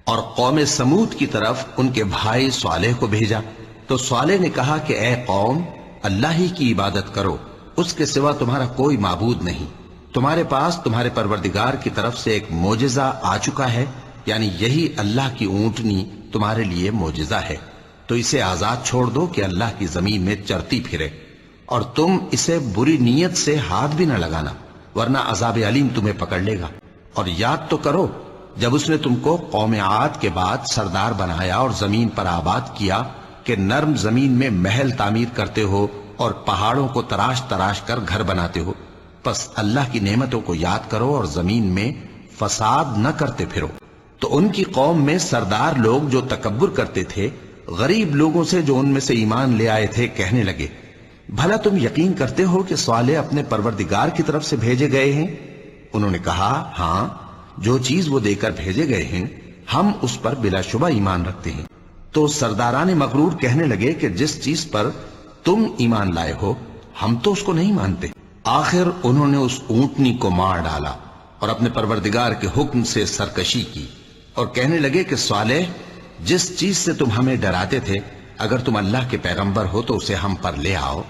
اور قوم سمود کی طرف ان کے بھائی صالح کو بھیجا تو صالح نے کہا کہ اے قوم، اللہ ہی کی عبادت کرو، اس کے سوا تمہارا کوئی معبود نہیں۔ تمہارے پاس تمہارے پروردگار کی طرف سے ایک معجزہ آ چکا ہے، یعنی یہی اللہ کی اونٹنی تمہارے لیے معجزہ ہے، تو اسے آزاد چھوڑ دو کہ اللہ کی زمین میں چرتی پھرے، اور تم اسے بری نیت سے ہاتھ بھی نہ لگانا، ورنہ عذاب علیم تمہیں پکڑ لے گا۔ اور یاد تو کرو جب اس نے تم کو قوم عاد کے بعد سردار بنایا اور زمین پر آباد کیا کہ نرم زمین میں محل تعمیر کرتے ہو اور پہاڑوں کو تراش تراش کر گھر بناتے ہو، پس اللہ کی نعمتوں کو یاد کرو اور زمین میں فساد نہ کرتے پھرو۔ تو ان کی قوم میں سردار لوگ جو تکبر کرتے تھے، غریب لوگوں سے جو ان میں سے ایمان لے آئے تھے، کہنے لگے، بھلا تم یقین کرتے ہو کہ صالح اپنے پروردگار کی طرف سے بھیجے گئے ہیں؟ انہوں نے کہا، ہاں، جو چیز وہ دے کر بھیجے گئے ہیں ہم اس پر بلا شبہ ایمان رکھتے ہیں۔ تو سرداران مغرور کہنے لگے کہ جس چیز پر تم ایمان لائے ہو ہم تو اس کو نہیں مانتے۔ آخر انہوں نے اس اونٹنی کو مار ڈالا اور اپنے پروردگار کے حکم سے سرکشی کی، اور کہنے لگے کہ صالح، جس چیز سے تم ہمیں ڈراتے تھے، اگر تم اللہ کے پیغمبر ہو تو اسے ہم پر لے آؤ۔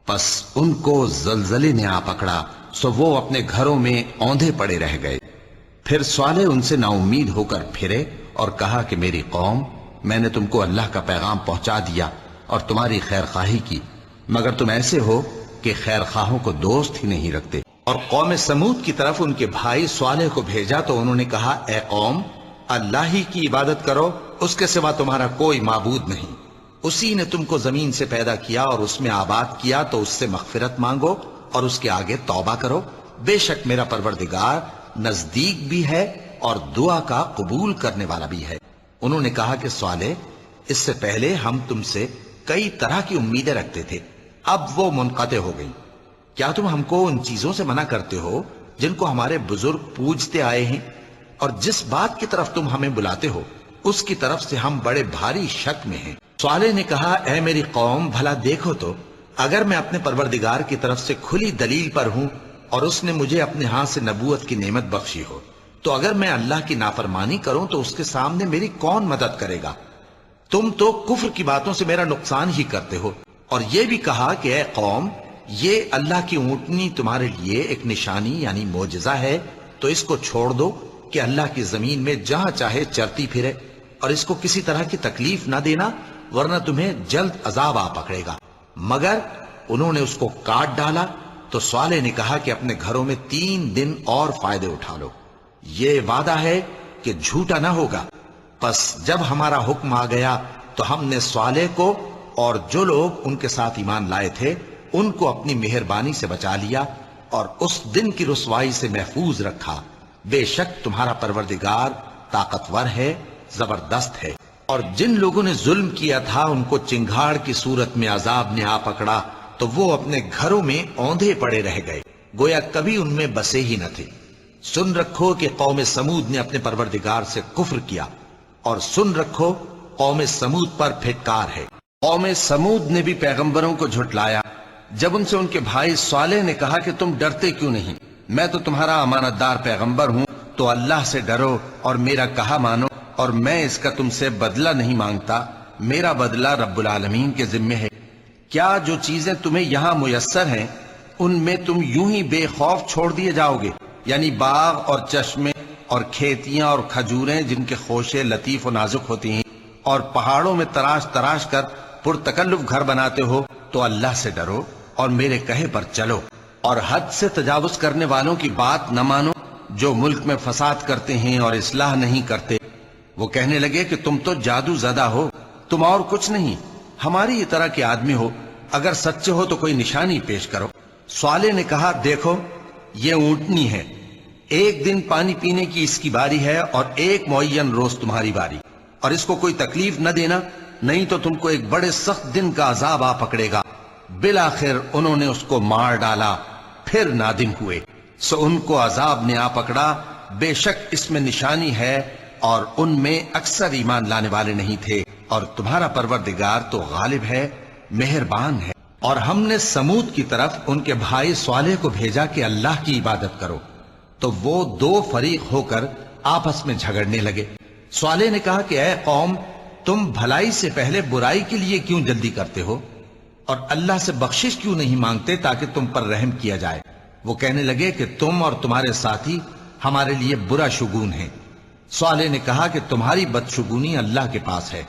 پس ان کو زلزلے نے آ پکڑا، سو وہ اپنے گھروں میں اوندھے پڑے رہ گئے۔ پھر صالح ان سے نا امید ہو کر پھرے اور کہا کہ میری قوم، میں نے تم کو اللہ کا پیغام پہنچا دیا اور تمہاری خیر خواہی کی، مگر تم ایسے ہو کہ خیر خواہوں کو دوست ہی نہیں رکھتے۔ اور قوم سمود کی طرف ان کے بھائی صالح کو بھیجا تو انہوں نے کہا، اے قوم، اللہ ہی کی عبادت کرو، اس کے سوا تمہارا کوئی معبود نہیں۔ اسی نے تم کو زمین سے پیدا کیا اور اس میں آباد کیا، تو اس سے مغفرت مانگو اور اس کے آگے توبہ کرو، بے شک میرا پروردگار نزدیک بھی ہے اور دعا کا قبول کرنے والا بھی ہے۔ انہوں نے کہا کہ صالح، اس سے پہلے ہم تم سے کئی طرح کی امیدیں رکھتے تھے، اب وہ منقطع ہو گئی۔ کیا تم ہم کو ان چیزوں سے منع کرتے ہو جن کو ہمارے بزرگ پوجتے آئے ہیں؟ اور جس بات کی طرف تم ہمیں بلاتے ہو اس کی طرف سے ہم بڑے بھاری شک میں ہیں۔ صالح نے کہا، اے میری قوم، بھلا دیکھو تو، اگر میں اپنے پروردگار کی طرف سے کھلی دلیل پر ہوں اور اس نے مجھے اپنے ہاتھ سے نبوت کی نعمت بخشی ہو، تو اگر میں اللہ کی نافرمانی کروں تو اس کے سامنے میری کون مدد کرے گا؟ تم تو کفر کی باتوں سے میرا نقصان ہی کرتے ہو۔ اور یہ بھی کہا کہ اے قوم، یہ اللہ کی اونٹنی تمہارے لیے ایک نشانی یعنی معجزہ ہے، تو اس کو چھوڑ دو کہ اللہ کی زمین میں جہاں چاہے چرتی پھرے، اور اس کو کسی طرح کی تکلیف نہ دینا، ورنہ تمہیں جلد عذاب آ پکڑے گا۔ مگر انہوں نے اس کو کاٹ ڈالا۔ تو صالح نے کہا کہ اپنے گھروں میں 3 دن اور فائدے اٹھا لو، یہ وعدہ ہے کہ جھوٹا نہ ہوگا۔ پس جب ہمارا حکم آ گیا تو ہم نے صالح کو اور جو لوگ ان کے ساتھ ایمان لائے تھے ان کو اپنی مہربانی سے بچا لیا اور اس دن کی رسوائی سے محفوظ رکھا۔ بے شک تمہارا پروردگار طاقتور ہے، زبردست ہے۔ اور جن لوگوں نے ظلم کیا تھا ان کو چنگھاڑ کی صورت میں عذاب نے آ پکڑا تو وہ اپنے گھروں میں اوندھے پڑے رہ گئے، گویا کبھی ان میں بسے ہی نہ تھے۔ سن رکھو کہ قوم سمود نے اپنے پروردگار سے کفر کیا، اور سن رکھو قوم سمود پر پھٹکار ہے۔ قوم سمود نے بھی پیغمبروں کو جھٹلایا جب ان سے ان کے بھائی صالح نے کہا کہ تم ڈرتے کیوں نہیں؟ میں تو تمہارا امانت دار پیغمبر ہوں، تو اللہ سے ڈرو اور میرا کہا مانو، اور میں اس کا تم سے بدلہ نہیں مانگتا، میرا بدلہ رب العالمین کے ذمہ ہے۔ کیا جو چیزیں تمہیں یہاں میسر ہیں ان میں تم یوں ہی بے خوف چھوڑ دیے جاؤ گے؟ یعنی باغ اور چشمے اور کھیتیاں اور کھجوریں جن کے خوشے لطیف و نازک ہوتی ہیں، اور پہاڑوں میں تراش تراش کر پرتکلف گھر بناتے ہو، تو اللہ سے ڈرو اور میرے کہے پر چلو، اور حد سے تجاوز کرنے والوں کی بات نہ مانو جو ملک میں فساد کرتے ہیں اور اصلاح نہیں کرتے۔ وہ کہنے لگے کہ تم تو جادو زدہ ہو، تم اور کچھ نہیں، ہماری ہی طرح کے آدمی ہو، اگر سچے ہو تو کوئی نشانی پیش کرو۔ صالح نے کہا، دیکھو یہ اونٹنی ہے، ایک دن پانی پینے کی اس کی باری ہے اور ایک معین روز تمہاری باری، اور اس کو کوئی تکلیف نہ دینا، نہیں تو تم کو ایک بڑے سخت دن کا عذاب آ پکڑے گا۔ بالآخر انہوں نے اس کو مار ڈالا، پھر نادم ہوئے، سو ان کو عذاب نے آ پکڑا۔ بے شک اس میں نشانی ہے اور ان میں اکثر ایمان لانے والے نہیں تھے، اور تمہارا پروردگار تو غالب ہے، مہربان ہے۔ اور ہم نے سمود کی طرف ان کے بھائی صالح کو بھیجا کہ اللہ کی عبادت کرو، تو وہ 2 فریق ہو کر آپس میں جھگڑنے لگے۔ صالح نے کہا کہ اے قوم، تم بھلائی سے پہلے برائی کے لیے کیوں جلدی کرتے ہو اور اللہ سے بخشش کیوں نہیں مانگتے تاکہ تم پر رحم کیا جائے؟ وہ کہنے لگے کہ تم اور تمہارے ساتھی ہمارے لیے برا شگون ہیں۔ صالح نے کہا کہ تمہاری بدشگونی اللہ کے پاس ہے،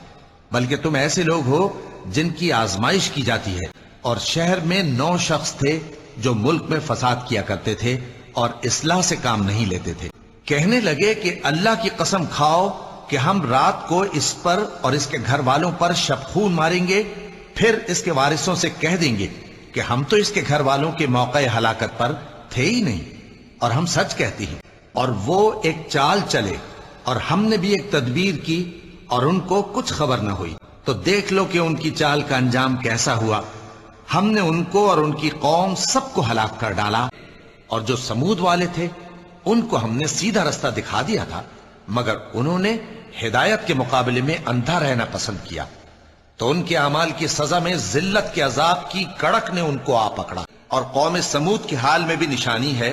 بلکہ تم ایسے لوگ ہو جن کی آزمائش کی جاتی ہے۔ اور شہر میں 9 شخص تھے جو ملک میں فساد کیا کرتے تھے اور اصلاح سے کام نہیں لیتے تھے۔ کہنے لگے کہ اللہ کی قسم کھاؤ کہ ہم رات کو اس پر اور اس کے گھر والوں پر شبخون ماریں گے، پھر اس کے وارثوں سے کہہ دیں گے کہ ہم تو اس کے گھر والوں کے موقع ہلاکت پر تھے ہی نہیں، اور ہم سچ کہتے ہیں۔ اور وہ ایک چال چلے اور ہم نے بھی ایک تدبیر کی اور ان کو کچھ خبر نہ ہوئی، تو دیکھ لو کہ ان کی چال کا انجام کیسا ہوا۔ ہم نے ان کو اور ان کی قوم سب کو ہلاک کر ڈالا، اور جو سمود والے تھے ان کو ہم نے سیدھا رستہ دکھا دیا تھا، مگر انہوں نے ہدایت کے مقابلے میں اندھا رہنا پسند کیا، تو ان کے اعمال کی سزا میں ذلت کے عذاب کی کڑک نے ان کو آ پکڑا۔ اور قوم سمود کے حال میں بھی نشانی ہے،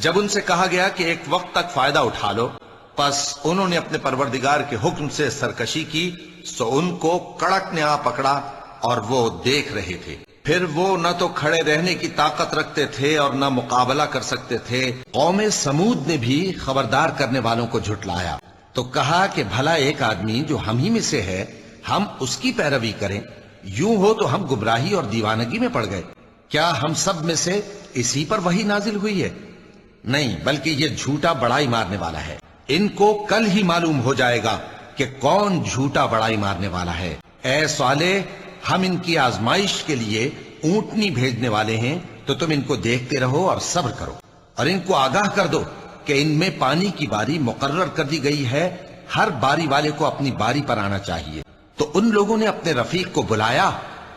جب ان سے کہا گیا کہ ایک وقت تک فائدہ اٹھا لو، پس انہوں نے اپنے پروردگار کے حکم سے سرکشی کی، سو ان کو کڑک نے آ پکڑا اور وہ دیکھ رہے تھے۔ پھر وہ نہ تو کھڑے رہنے کی طاقت رکھتے تھے اور نہ مقابلہ کر سکتے تھے۔ قوم سمود نے بھی خبردار کرنے والوں کو جھٹلایا، تو کہا کہ بھلا ایک آدمی جو ہم ہی میں سے ہے، ہم اس کی پیروی کریں؟ یوں ہو تو ہم گمراہی اور دیوانگی میں پڑ گئے۔ کیا ہم سب میں سے اسی پر وحی نازل ہوئی ہے؟ نہیں، بلکہ یہ جھوٹا بڑائی مارنے والا ہے۔ ان کو کل ہی معلوم ہو جائے گا کہ کون جھوٹا بڑائی مارنے والا ہے۔ اے صالح، ہم ان کی آزمائش کے لیے اونٹنی بھیجنے والے ہیں، تو تم ان کو دیکھتے رہو اور صبر کرو، اور ان کو آگاہ کر دو کہ ان میں پانی کی باری مقرر کر دی گئی ہے، ہر باری والے کو اپنی باری پر آنا چاہیے۔ تو ان لوگوں نے اپنے رفیق کو بلایا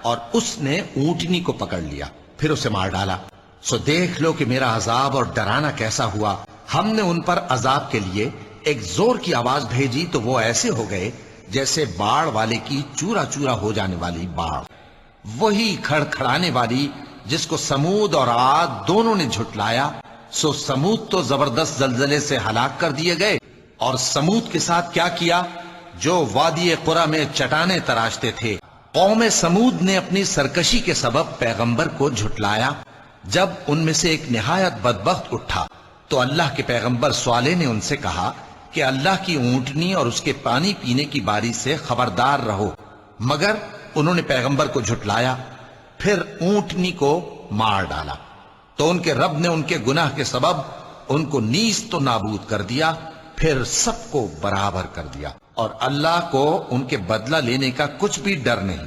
اور اس نے اونٹنی کو پکڑ لیا، پھر اسے مار ڈالا۔ سو دیکھ لو کہ میرا عذاب اور ڈرانا کیسا ہوا۔ ہم نے ان پر عذاب کے لیے ایک زور کی آواز بھیجی، تو وہ ایسے ہو گئے جیسے باڑ والے کی چورا چورا ہو جانے والی باڑ، وہی کھڑکھڑانے والی جس کو سمود اور عاد دونوں نے جھٹلایا۔ سو سمود تو زبردست زلزلے سے ہلاک کر دیے گئے، اور سمود کے ساتھ کیا کیا؟ جو وادی قرا میں چٹانیں تراشتے تھے۔ قوم سمود نے اپنی سرکشی کے سبب پیغمبر کو جھٹلایا۔ جب ان میں سے ایک نہایت بدبخت اٹھا تو اللہ کے پیغمبر صالح نے ان سے کہا کہ اللہ کی اونٹنی اور اس کے پانی پینے کی باری سے خبردار رہو، مگر انہوں نے پیغمبر کو جھٹلایا، پھر اونٹنی کو مار ڈالا۔ تو ان کے رب نے ان کے گناہ کے سبب ان کو نیست و نابود کر دیا، پھر سب کو برابر کر دیا، اور اللہ کو ان کے بدلہ لینے کا کچھ بھی ڈر نہیں۔